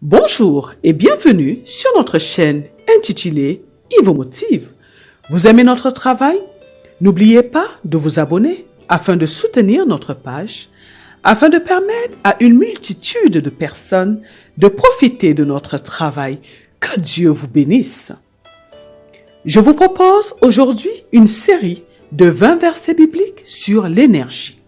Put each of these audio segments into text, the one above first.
Bonjour et bienvenue sur notre chaîne intitulée Ivo Motive. Vous aimez notre travail? N'oubliez pas de vous abonner afin de soutenir notre page, afin de permettre à une multitude de personnes de profiter de notre travail. Que Dieu vous bénisse. Je vous propose aujourd'hui une série de 20 versets bibliques sur l'énergie.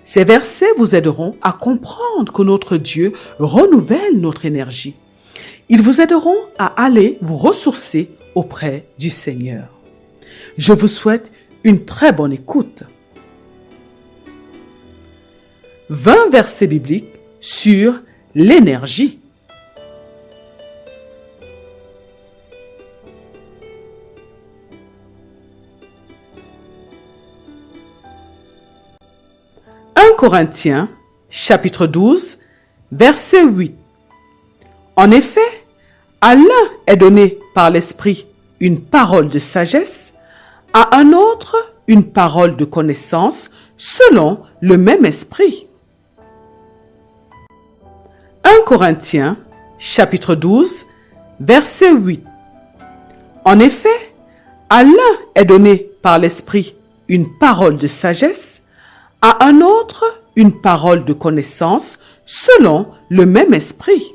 Ces versets vous aideront à comprendre que notre Dieu renouvelle notre énergie. Ils vous aideront à aller vous ressourcer auprès du Seigneur. Je vous souhaite une très bonne écoute. 20 versets bibliques sur l'énergie. Corinthiens, chapitre 12, verset 8. En effet, à l'un est donné par l'Esprit une parole de sagesse, à un autre une parole de connaissance, selon le même Esprit. 1 Corinthiens, chapitre 12, verset 8. En effet, à l'un est donné par l'Esprit une parole de sagesse, à un autre une parole de connaissance selon le même Esprit.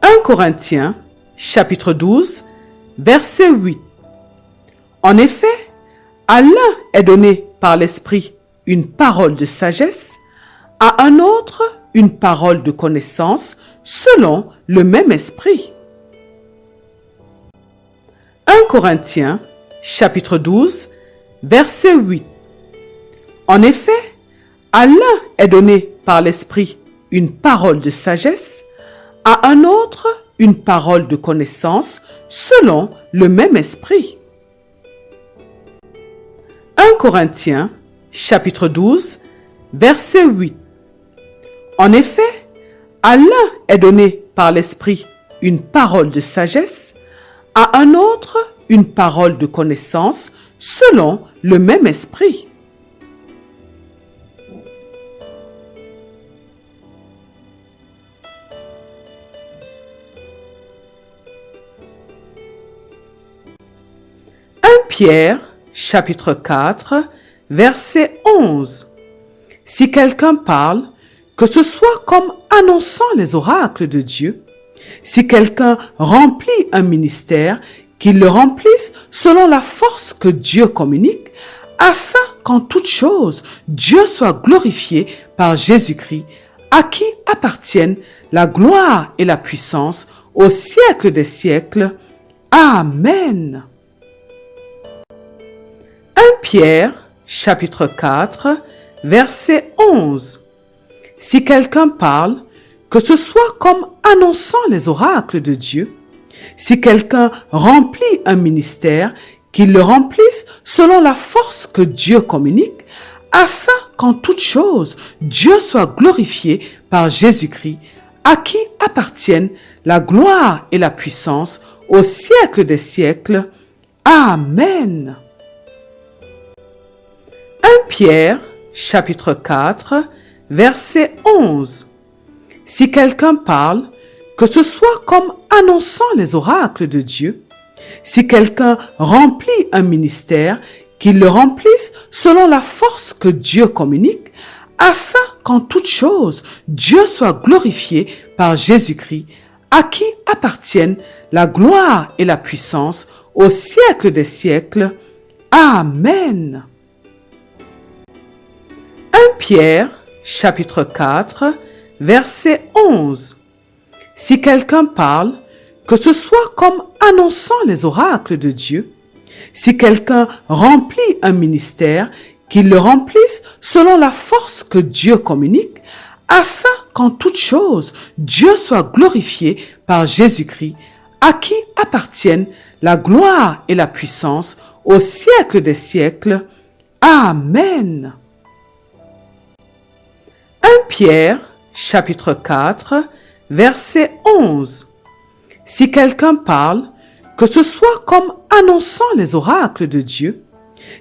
1 Corinthiens, chapitre 12, verset 8. En effet, à l'un est donné par l'Esprit une parole de sagesse, à un autre une parole de connaissance selon le même Esprit. 1 Corinthiens, chapitre 12, verset 8. En effet, à l'un est donné par l'Esprit une parole de sagesse, à un autre une parole de connaissance, selon le même Esprit. 1 Corinthiens, chapitre 12, verset 8. En effet, à l'un est donné par l'Esprit une parole de sagesse, à un autre une parole de connaissance, selon le même Esprit. Pierre, chapitre 4, verset 11. Si quelqu'un parle, que ce soit comme annonçant les oracles de Dieu. Si quelqu'un remplit un ministère, qu'il le remplisse selon la force que Dieu communique, afin qu'en toute chose, Dieu soit glorifié par Jésus-Christ, à qui appartiennent la gloire et la puissance au siècle des siècles. Amen. 1 Pierre, chapitre 4, verset 11. Si quelqu'un parle, que ce soit comme annonçant les oracles de Dieu. Si quelqu'un remplit un ministère, qu'il le remplisse selon la force que Dieu communique, afin qu'en toute chose, Dieu soit glorifié par Jésus-Christ, à qui appartiennent la gloire et la puissance au siècle des siècles. Amen. 1 Pierre, chapitre 4, verset 11. Si quelqu'un parle, que ce soit comme annonçant les oracles de Dieu. Si quelqu'un remplit un ministère, qu'il le remplisse selon la force que Dieu communique, afin qu'en toute chose, Dieu soit glorifié par Jésus-Christ, à qui appartiennent la gloire et la puissance au siècle des siècles. Amen. 1 Pierre, chapitre 4, verset 11. Si quelqu'un parle, que ce soit comme annonçant les oracles de Dieu. Si quelqu'un remplit un ministère, qu'il le remplisse selon la force que Dieu communique, afin qu'en toute chose, Dieu soit glorifié par Jésus-Christ, à qui appartiennent la gloire et la puissance au siècle des siècles. Amen. 1 Pierre, chapitre 4, verset 11. Si quelqu'un parle, que ce soit comme annonçant les oracles de Dieu.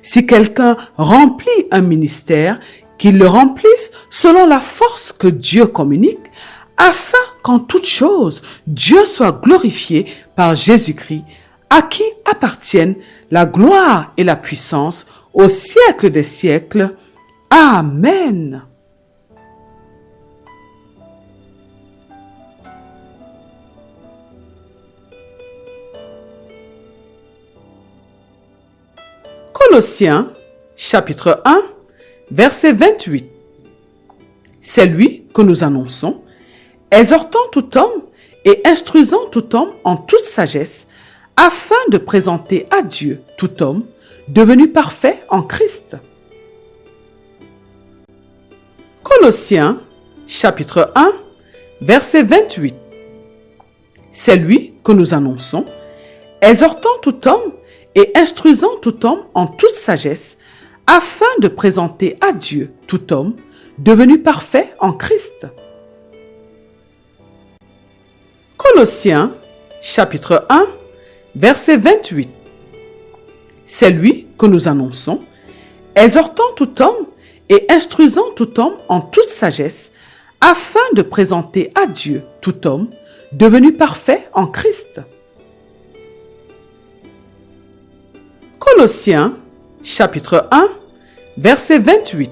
Si quelqu'un remplit un ministère, qu'il le remplisse selon la force que Dieu communique, afin qu'en toutes choses, Dieu soit glorifié par Jésus-Christ, à qui appartiennent la gloire et la puissance au siècle des siècles. Amen. Colossiens, chapitre 1, verset 28. C'est lui que nous annonçons, exhortant tout homme et instruisant tout homme en toute sagesse, afin de présenter à Dieu tout homme devenu parfait en Christ. Colossiens, chapitre 1, verset 28. C'est lui que nous annonçons, exhortant tout homme et instruisant tout homme en toute sagesse, afin de présenter à Dieu tout homme devenu parfait en Christ. Colossiens, chapitre 1, verset 28. C'est lui que nous annonçons, exhortant tout homme et instruisant tout homme en toute sagesse, afin de présenter à Dieu tout homme devenu parfait en Christ. Colossiens, chapitre 1, verset 28.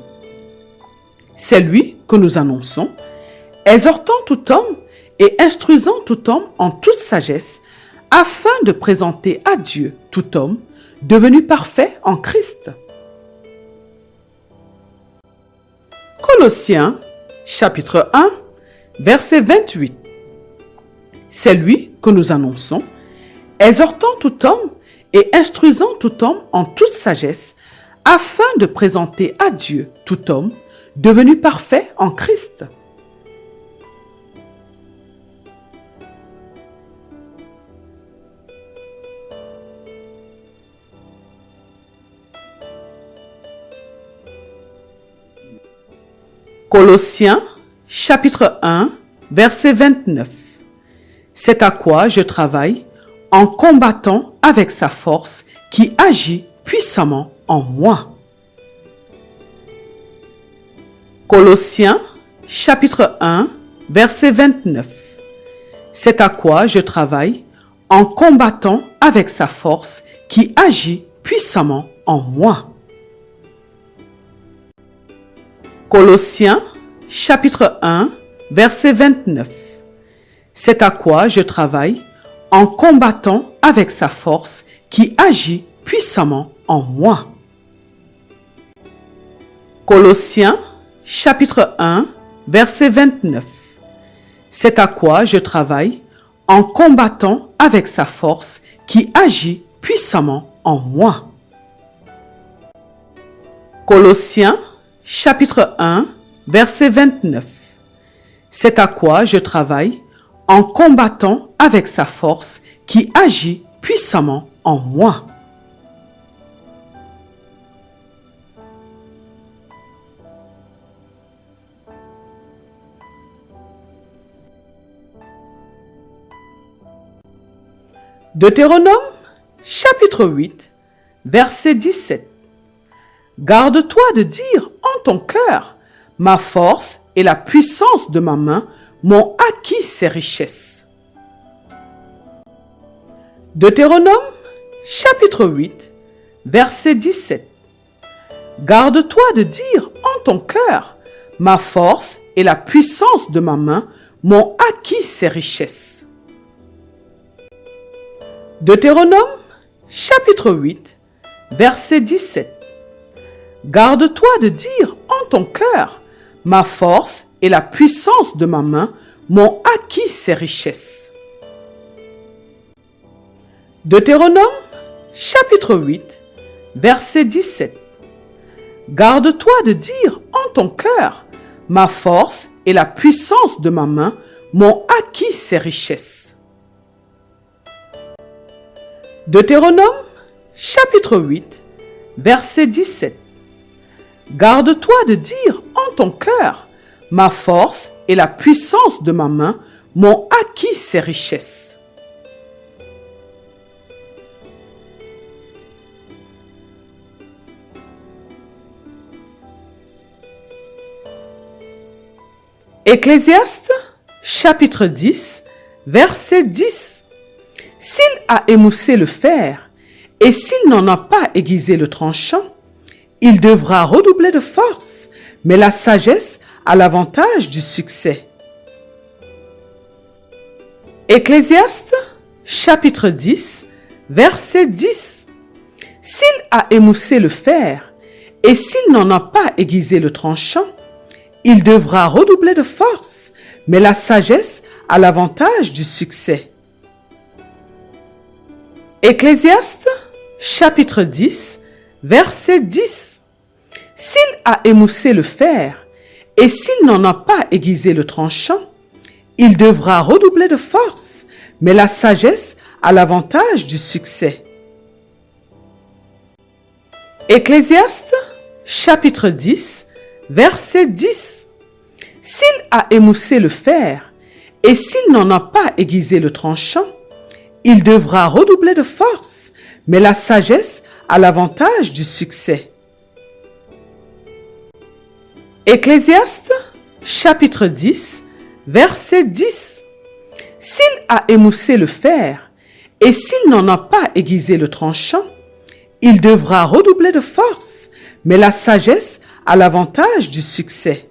C'est lui que nous annonçons, exhortant tout homme et instruisant tout homme en toute sagesse, afin de présenter à Dieu tout homme devenu parfait en Christ. Colossiens, chapitre 1, verset 28. C'est lui que nous annonçons, exhortant tout homme et instruisant tout homme en toute sagesse, afin de présenter à Dieu tout homme devenu parfait en Christ. Colossiens, chapitre 1, verset 29. C'est à quoi je travaille en combattant avec sa force qui agit puissamment en moi. Colossiens, chapitre 1, verset 29. C'est à quoi je travaille en combattant avec sa force qui agit puissamment en moi. Colossiens, chapitre 1, verset 29. C'est à quoi je travaille en combattant avec sa force qui agit puissamment en moi. Colossiens, chapitre 1, verset 29. C'est à quoi je travaille en combattant avec sa force qui agit puissamment en moi. Colossiens, chapitre 1, verset 29. C'est à quoi je travaille en combattant avec sa force qui agit puissamment en moi. Deutéronome, chapitre 8, verset 17. Garde-toi de dire en ton cœur, ma force et la puissance de ma main m'ont acquis ces richesses. Deutéronome, chapitre 8, verset 17. Garde-toi de dire en ton cœur, ma force et la puissance de ma main m'ont acquis ces richesses. Deutéronome, chapitre 8, verset 17. Garde-toi de dire en ton cœur, ma force et la puissance de ma main m'ont acquis ces richesses. Deutéronome, chapitre 8, verset 17. Garde-toi de dire en ton cœur, ma force et la puissance de ma main m'ont acquis ces richesses. Deutéronome, chapitre 8, verset 17. Garde-toi de dire en ton cœur, ma force et la puissance de ma main m'ont acquis ces richesses. Ecclésiaste, chapitre 10, verset 10. S'il a émoussé le fer, et s'il n'en a pas aiguisé le tranchant, il devra redoubler de force, mais la sagesse a l'avantage du succès. Ecclésiaste, chapitre 10, verset 10. S'il a émoussé le fer, et s'il n'en a pas aiguisé le tranchant, il devra redoubler de force, mais la sagesse a l'avantage du succès. Ecclésiaste, chapitre 10, verset 10. S'il a émoussé le fer, et s'il n'en a pas aiguisé le tranchant, il devra redoubler de force, mais la sagesse a l'avantage du succès. Ecclésiaste, chapitre 10, verset 10. S'il a émoussé le fer, et s'il n'en a pas aiguisé le tranchant, il devra redoubler de force, mais la sagesse a l'avantage du succès. Ecclésiaste, chapitre 10, verset 10. S'il a émoussé le fer, et s'il n'en a pas aiguisé le tranchant, il devra redoubler de force, mais la sagesse a l'avantage du succès.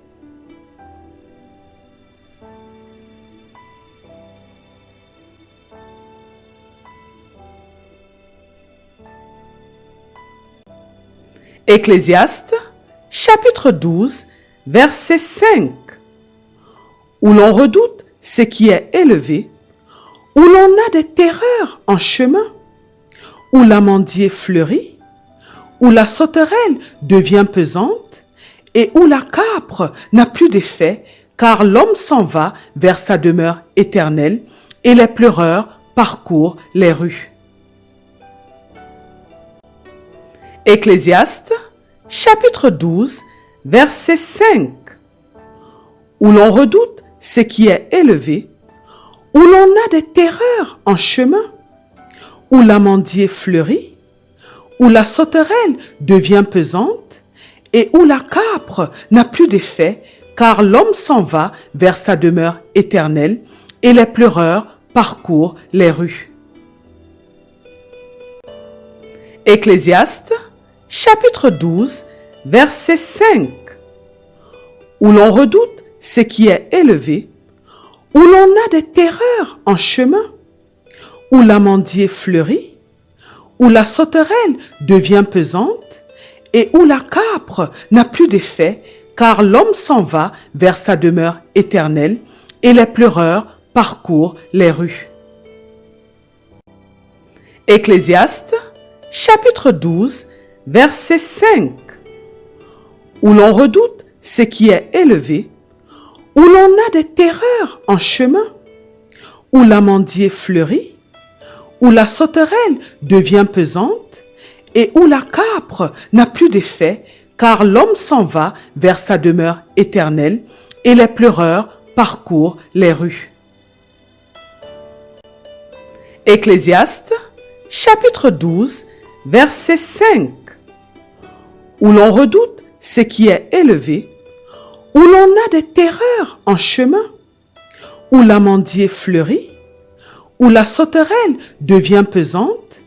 Ecclésiaste, chapitre 12, verset 5. Où l'on redoute ce qui est élevé, où l'on a des terreurs en chemin, où l'amandier fleurit, où la sauterelle devient pesante, et où la capre n'a plus d'effet, car l'homme s'en va vers sa demeure éternelle, et les pleureurs parcourent les rues. Ecclésiaste, chapitre 12, verset 5. Où l'on redoute ce qui est élevé, où l'on a des terreurs en chemin, où l'amandier fleurit, où la sauterelle devient pesante, et où la capre n'a plus d'effet, car l'homme s'en va vers sa demeure éternelle, et les pleureurs parcourent les rues. Ecclésiaste, chapitre 12, verset 5. Où l'on redoute ce qui est élevé, où l'on a des terreurs en chemin, où l'amandier fleurit, où la sauterelle devient pesante, et où la capre n'a plus d'effet, car l'homme s'en va vers sa demeure éternelle, et les pleureurs parcourent les rues. Ecclésiaste, chapitre 12, verset 5. Où l'on redoute ce qui est élevé, où l'on a des terreurs en chemin, où l'amandier fleurit, où la sauterelle devient pesante, et où la capre n'a plus d'effet, car l'homme s'en va vers sa demeure éternelle, et les pleureurs parcourent les rues. Ecclésiaste, chapitre 12, verset 5. Où l'on redoute ce qui est élevé, où l'on a des terreurs en chemin, où l'amandier fleurit, où la sauterelle devient pesante,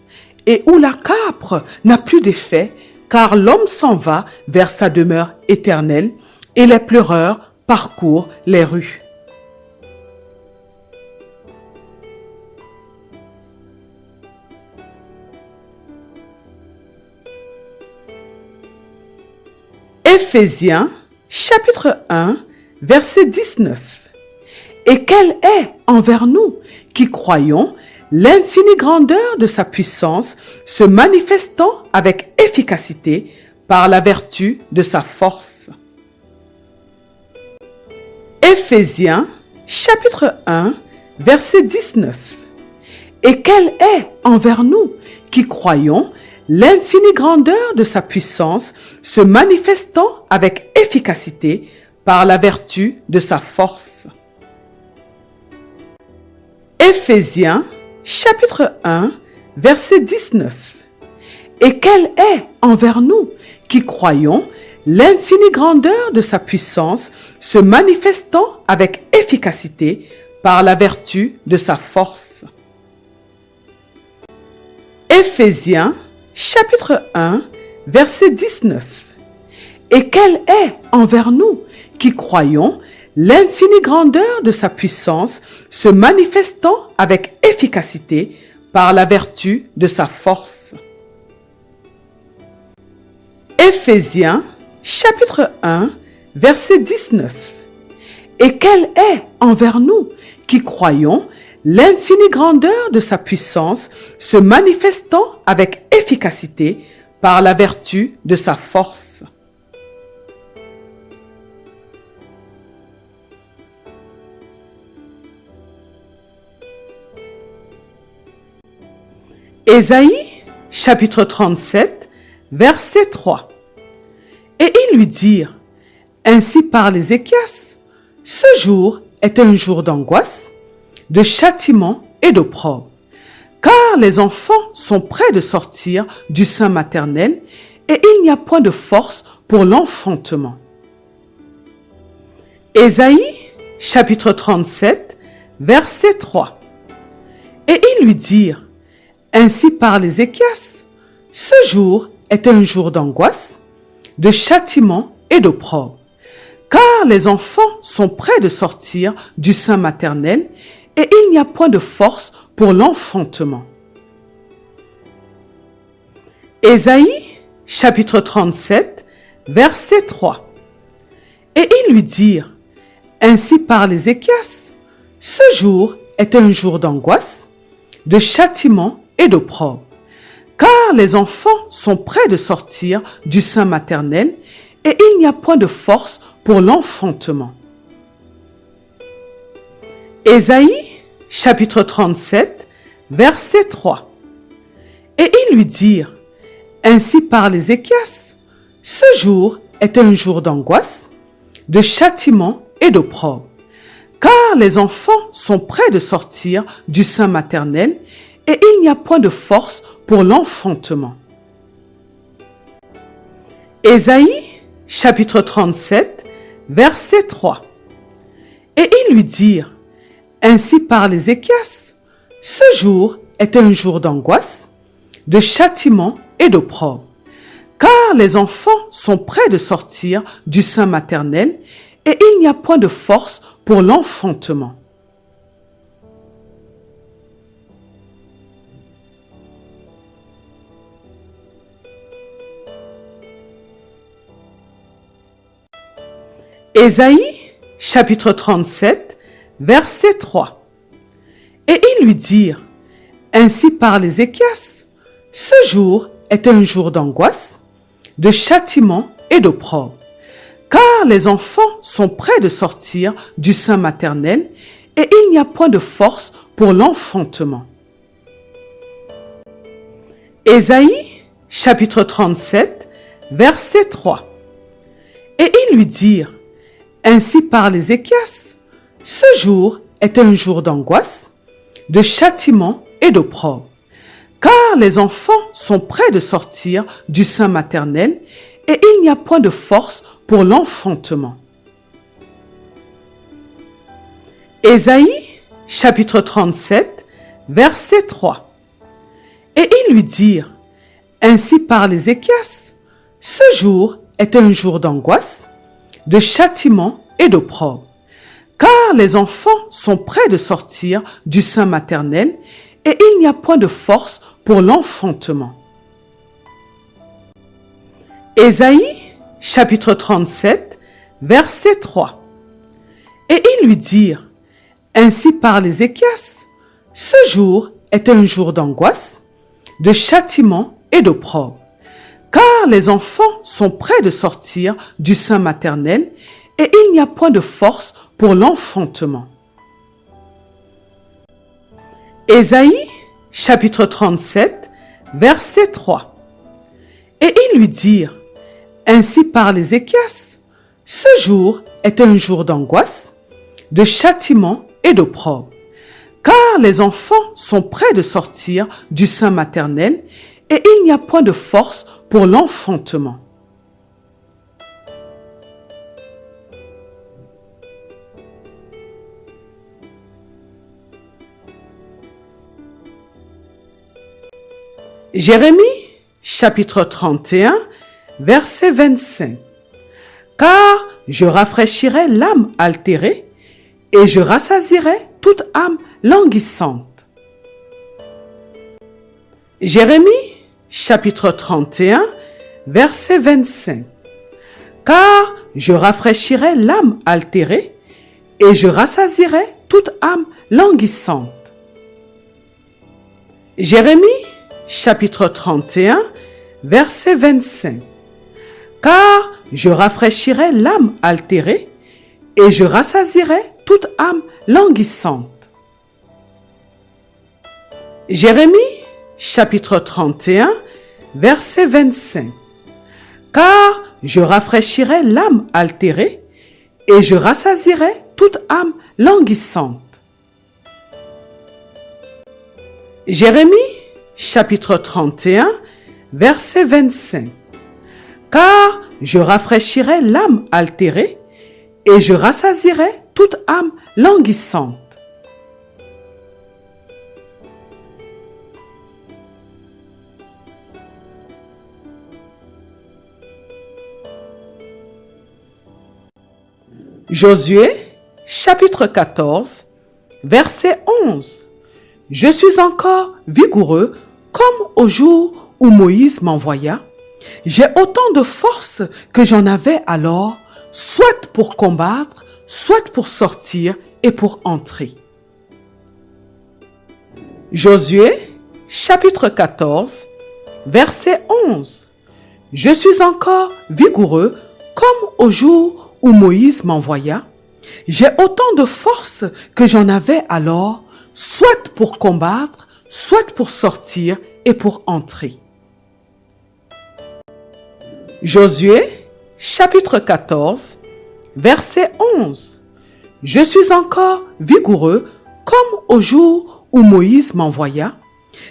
et où la capre n'a plus d'effet, car l'homme s'en va vers sa demeure éternelle, et les pleureurs parcourent les rues. Éphésiens, chapitre 1, verset 19. Et quelle est envers nous qui croyons l'infinie grandeur de sa puissance se manifestant avec efficacité par la vertu de sa force. Éphésiens, chapitre 1, verset 19. Et quelle est envers nous qui croyons l'infinie grandeur de sa puissance se manifestant avec efficacité par la vertu de sa force. Éphésiens, chapitre 1, verset 19. Et quelle est envers nous qui croyons l'infinie grandeur de sa puissance se manifestant avec efficacité par la vertu de sa force. Éphésiens, chapitre 1, verset 19. Et quelle est envers nous qui croyons l'infinie grandeur de sa puissance se manifestant avec efficacité par la vertu de sa force. Éphésiens, chapitre 1, verset 19. Et quelle est envers nous qui croyons l'infinie grandeur de sa puissance se manifestant avec efficacité par la vertu de sa force. Ésaïe, chapitre 37, verset 3. Et ils lui dirent, ainsi parle Ézéchias, ce jour est un jour d'angoisse, de châtiment et d'opprobre, car les enfants sont près de sortir du sein maternel et il n'y a point de force pour l'enfantement. Ésaïe, chapitre 37, verset 3. Et ils lui dirent, ainsi parle Ézéchias, ce jour est un jour d'angoisse, de châtiment et d'opprobre, car les enfants sont près de sortir du sein maternel et il n'y a point de force pour l'enfantement. Ésaïe, chapitre 37, verset 3. Et ils lui dirent, ainsi parle Ézéchias, ce jour est un jour d'angoisse, de châtiment et d'opprobre, car les enfants sont près de sortir du sein maternel et il n'y a point de force pour l'enfantement. Ésaïe, chapitre 37, verset 3. Et ils lui dirent, ainsi parle Ézéchias, ce jour est un jour d'angoisse, de châtiment et d'opprobre, car les enfants sont près de sortir du sein maternel et il n'y a point de force pour l'enfantement. Ésaïe, chapitre 37, verset 3. Et ils lui dirent, ainsi parle Ézéchias, ce jour est un jour d'angoisse, de châtiment et d'opprobre, car les enfants sont près de sortir du sein maternel et il n'y a point de force pour l'enfantement. Ésaïe, chapitre 37, verset 3. Et ils lui dirent, ainsi parle Ézéchias, ce jour est un jour d'angoisse, de châtiment et d'opprobre, car les enfants sont près de sortir du sein maternel et il n'y a point de force pour l'enfantement. Ésaïe, chapitre 37, verset 3. Et ils lui dirent, ainsi parle Ézéchias, ce jour est un jour d'angoisse, de châtiment et d'opprobre, car les enfants sont près de sortir du sein maternel et il n'y a point de force pour l'enfantement. Ésaïe, chapitre 37, verset 3. Et ils lui dirent, ainsi parle Ézéchias, ce jour est un jour d'angoisse, de châtiment et d'opprobre, car les enfants sont près de sortir du sein maternel et il n'y a point de force pour l'enfantement. Ésaïe, chapitre 37, verset 3. Et ils lui dirent, ainsi parle Ézéchias, ce jour est un jour d'angoisse, de châtiment et d'opprobre, car les enfants sont près de sortir du sein maternel et il n'y a point de force pour l'enfantement. Ésaïe, chapitre 37, verset 3. Et ils lui dirent, ainsi parle Ézéchias, ce jour est un jour d'angoisse, de châtiment et d'opprobre, car les enfants sont près de sortir du sein maternel et il n'y a point de force pour l'enfantement. Jérémie, chapitre 31, verset 25. Car je rafraîchirai l'âme altérée et je rassasierai toute âme languissante. Jérémie, chapitre 31, verset 25. Car je rafraîchirai l'âme altérée et je rassasierai toute âme languissante. Jérémie, chapitre 31, verset 25. Car je rafraîchirai l'âme altérée et je rassasierai toute âme languissante. Jérémie, chapitre 31, verset 25. Car je rafraîchirai l'âme altérée et je rassasierai toute âme languissante. Jérémie, chapitre 31, verset 25. Car je rafraîchirai l'âme altérée et je rassasierai toute âme languissante. Josué, chapitre 14, verset 11. Je suis encore vigoureux comme au jour où Moïse m'envoya. J'ai autant de force que j'en avais alors, soit pour combattre, soit pour sortir et pour entrer. Josué, chapitre 14, verset 11. Je suis encore vigoureux comme au jour où Moïse m'envoya. J'ai autant de force que j'en avais alors, soit pour combattre, soit pour sortir et pour entrer. Josué, chapitre 14, verset 11. Je suis encore vigoureux comme au jour où Moïse m'envoya.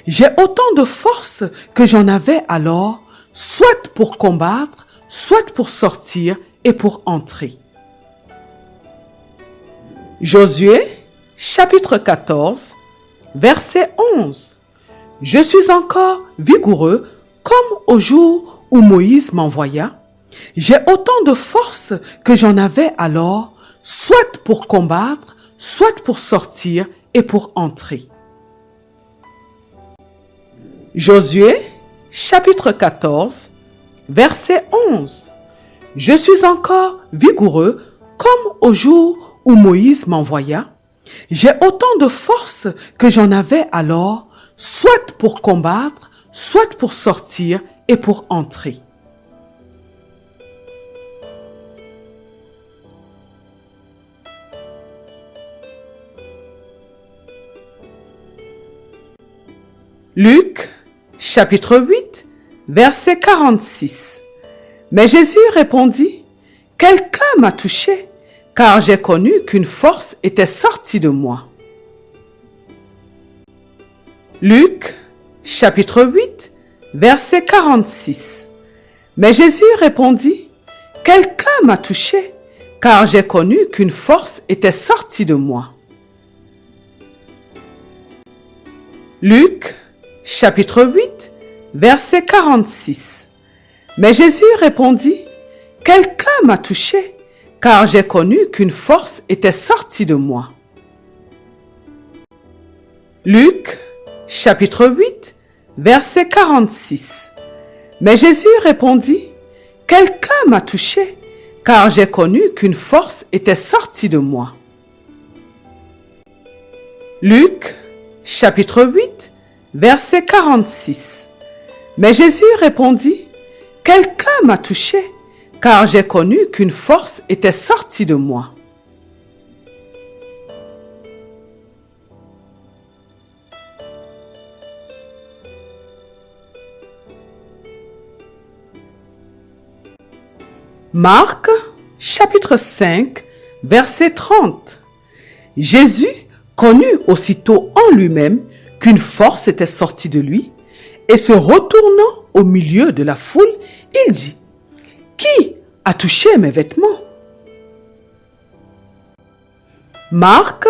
J'ai autant de force que j'en avais alors, soit pour combattre, soit pour sortir et pour entrer. Josué, chapitre 14, verset 11. Je suis encore vigoureux comme au jour où Moïse m'envoya. J'ai autant de force que j'en avais alors, soit pour combattre, soit pour sortir et pour entrer. Josué, chapitre 14, verset 11. Je suis encore vigoureux comme au jour où Moïse m'envoya. J'ai autant de force que j'en avais alors, soit pour combattre, soit pour sortir et pour entrer. Luc, chapitre 8, verset 46. Mais Jésus répondit, « Quelqu'un m'a touché, car j'ai connu qu'une force était sortie de moi. » Luc, chapitre 8, verset 46. Mais Jésus répondit, « Quelqu'un m'a touché, car j'ai connu qu'une force était sortie de moi. » Luc, chapitre 8, verset 46. Mais Jésus répondit, « Quelqu'un m'a touché, car j'ai connu qu'une force était sortie de moi. » Luc, chapitre 8, verset 46. Mais Jésus répondit, « Quelqu'un m'a touché, car j'ai connu qu'une force était sortie de moi. » Luc, chapitre 8, verset 46. Mais Jésus répondit, « Quelqu'un m'a touché, car j'ai connu qu'une force était sortie de moi. » Marc, chapitre 5, verset 30. Jésus connut aussitôt en lui-même qu'une force était sortie de lui, et se retournant au milieu de la foule, il dit, « Qui a touché mes vêtements ?» Marc,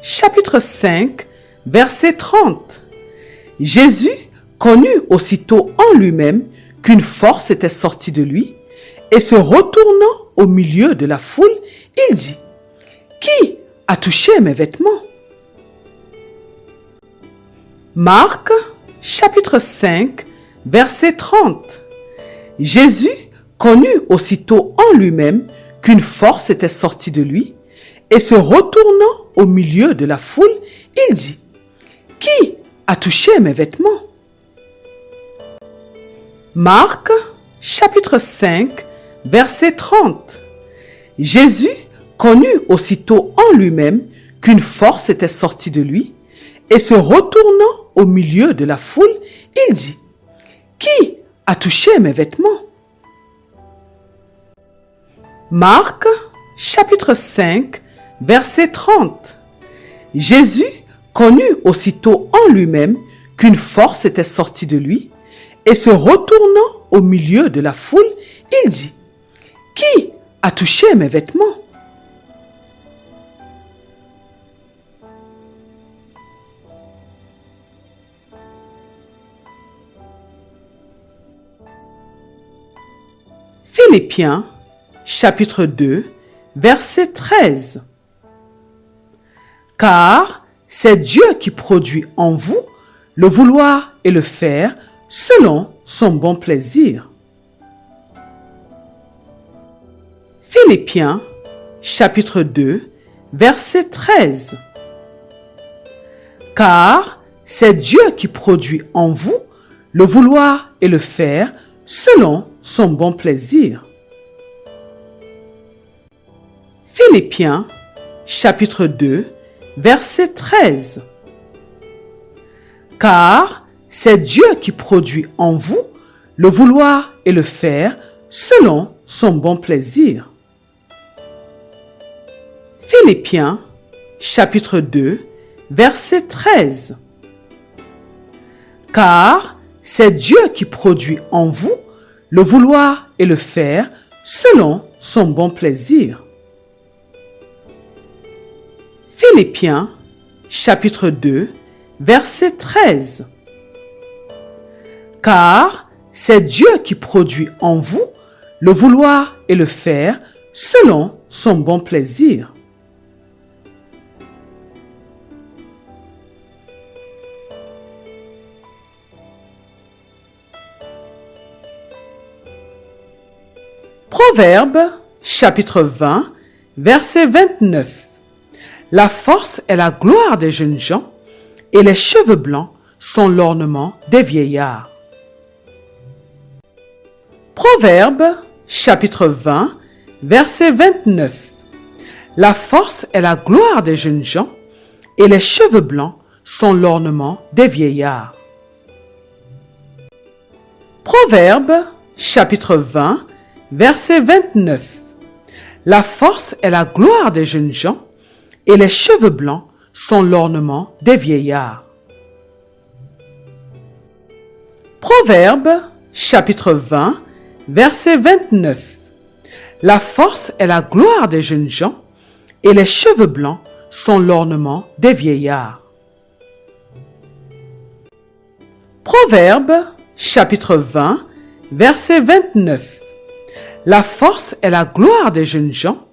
chapitre 5, verset 30. Jésus connut aussitôt en lui-même qu'une force était sortie de lui, et se retournant au milieu de la foule, il dit: « Qui a touché mes vêtements ?» Marc, chapitre 5, verset 30. Jésus connut aussitôt en lui-même qu'une force était sortie de lui, et se retournant au milieu de la foule, il dit: « Qui a touché mes vêtements ?» Marc, chapitre 5, verset 30. Jésus connut aussitôt en lui-même qu'une force était sortie de lui, et se retournant au milieu de la foule, il dit: « Qui a touché mes vêtements ?» Marc, chapitre 5, verset 30. Jésus connut aussitôt en lui-même qu'une force était sortie de lui, et se retournant au milieu de la foule, il dit: « Qui a touché mes vêtements ?» Philippiens, chapitre 2, verset 13. Car c'est Dieu qui produit en vous le vouloir et le faire selon son bon plaisir. Philippiens, chapitre 2, verset 13. Car c'est Dieu qui produit en vous le vouloir et le faire selon son bon plaisir. Philippiens, chapitre 2, verset 13. Car c'est Dieu qui produit en vous le vouloir et le faire selon son bon plaisir. Philippiens, chapitre 2, verset 13. Car c'est Dieu qui produit en vous le vouloir et le faire selon son bon plaisir. Philippiens, chapitre 2, verset 13. Car c'est Dieu qui produit en vous le vouloir et le faire selon son bon plaisir. Proverbe, chapitre 20, verset 29. La force est la gloire des jeunes gens, et les cheveux blancs sont l'ornement des vieillards. Proverbe, chapitre 20, verset 29. La force est la gloire des jeunes gens, et les cheveux blancs sont l'ornement des vieillards. Proverbe, chapitre 20, verset 29. La force est la gloire des jeunes gens, et les cheveux blancs sont l'ornement des vieillards. Proverbe, chapitre 20, verset 29. La force est la gloire des jeunes gens, et les cheveux blancs sont l'ornement des vieillards. Proverbe, chapitre 20, verset 29. La force est la gloire des jeunes gens,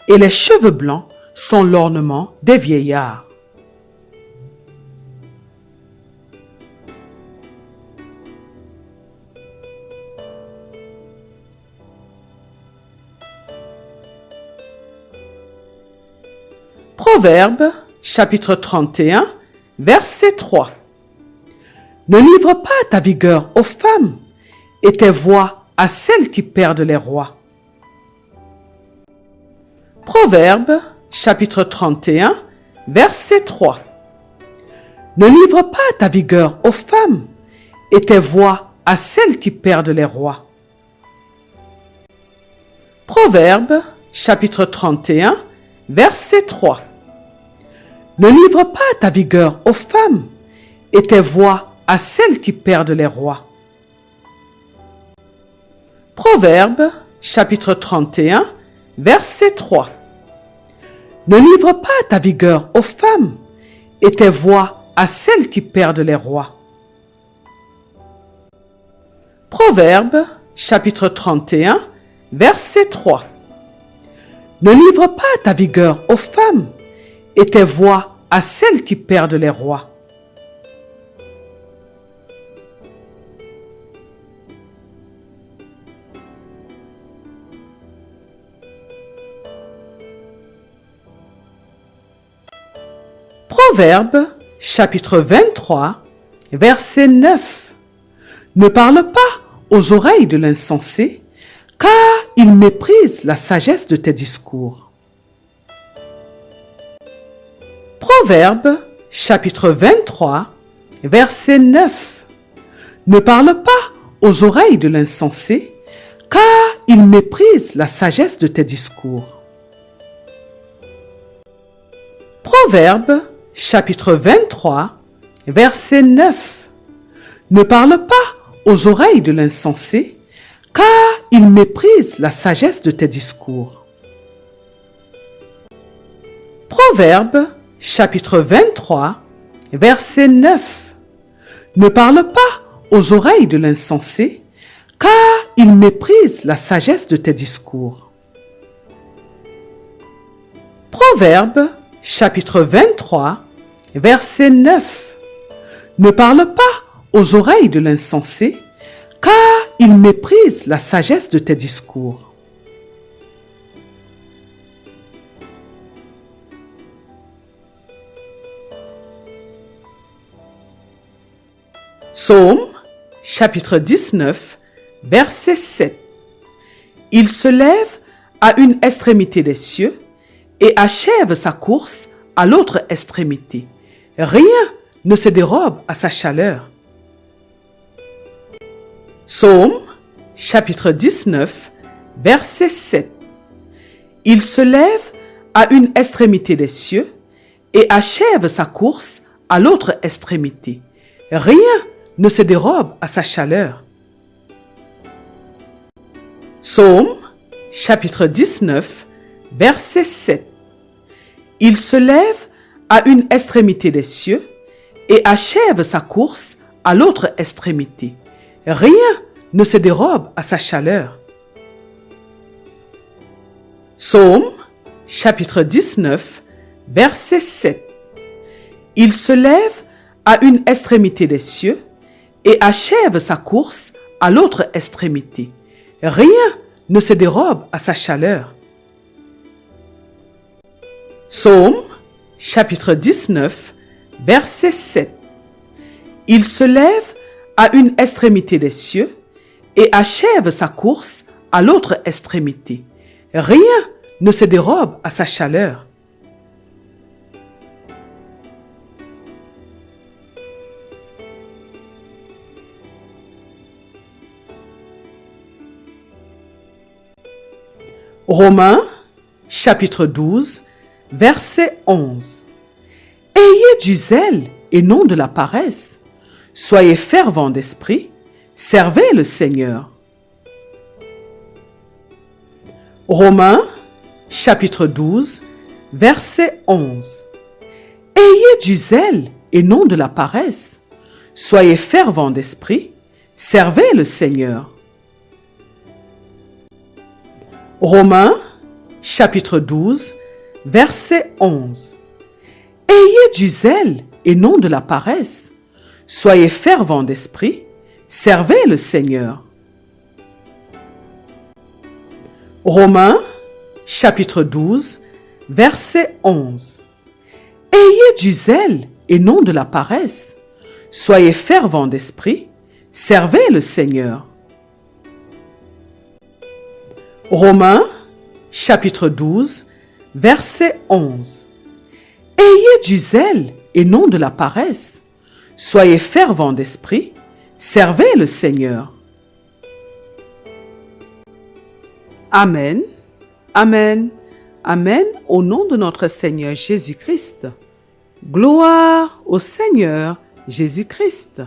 et les cheveux blancs sont l'ornement des vieillards. Proverbe, chapitre 31, verset 3. Ne livre pas ta vigueur aux femmes, et tes voix à celles qui perdent les rois. Proverbe, chapitre 31, verset 3. Ne livre pas ta vigueur aux femmes, et tes voix à celles qui perdent les rois. Proverbe, chapitre 31, verset 3. Ne livre pas ta vigueur aux femmes, et tes voix à celles qui perdent les rois. Proverbe, chapitre 31, verset 3. Ne livre pas ta vigueur aux femmes, et tes voix à celles qui perdent les rois. Proverbe, chapitre 31, verset 3. Ne livre pas ta vigueur aux femmes et tes voix à celles qui perdent les rois. Proverbe, chapitre 23, verset 9. Ne parle pas aux oreilles de l'insensé, car il méprise la sagesse de tes discours. Proverbe, chapitre 23, verset 9. Ne parle pas aux oreilles de l'insensé, car il méprise la sagesse de tes discours. Proverbe, chapitre 23, verset 9. Ne parle pas aux oreilles de l'insensé, car il méprise la sagesse de tes discours. Proverbe, chapitre 23, verset 9. Ne parle pas aux oreilles de l'insensé, car il méprise la sagesse de tes discours. Proverbe, chapitre 23, verset 9. Ne parle pas aux oreilles de l'insensé, car il méprise la sagesse de tes discours. Psaume, chapitre 19, verset 7. Il se lève à une extrémité des cieux et achève sa course à l'autre extrémité. Rien ne se dérobe à sa chaleur. Psaume, chapitre 19, verset 7. Il se lève à une extrémité des cieux et achève sa course à l'autre extrémité. Rien ne se dérobe à sa chaleur. Psaume, chapitre 19, verset 7. Il se lève à une extrémité des cieux et achève sa course à l'autre extrémité. Rien ne se dérobe à sa chaleur. Psaume, chapitre 19, verset 7. Il se lève à une extrémité des cieux et achève sa course à l'autre extrémité. Rien ne se dérobe à sa chaleur. Psaume, chapitre 19, verset 7. Il se lève à une extrémité des cieux et achève sa course à l'autre extrémité. Rien ne se dérobe à sa chaleur. Romains, chapitre 12, verset 11. Ayez du zèle et non de la paresse. Soyez fervents d'esprit, servez le Seigneur. Romains, chapitre 12, verset 11. Ayez du zèle et non de la paresse. Soyez fervents d'esprit, servez le Seigneur. Romains, chapitre 12, verset 11. Ayez du zèle et non de la paresse. Soyez fervents d'esprit, servez le Seigneur. Romains, chapitre 12, verset 11. Ayez du zèle et non de la paresse. Soyez fervents d'esprit, servez le Seigneur. Romains, chapitre 12, verset 11. Ayez du zèle et non de la paresse. Soyez fervents d'esprit, servez le Seigneur. Amen, amen, amen au nom de notre Seigneur Jésus-Christ. Gloire au Seigneur Jésus-Christ.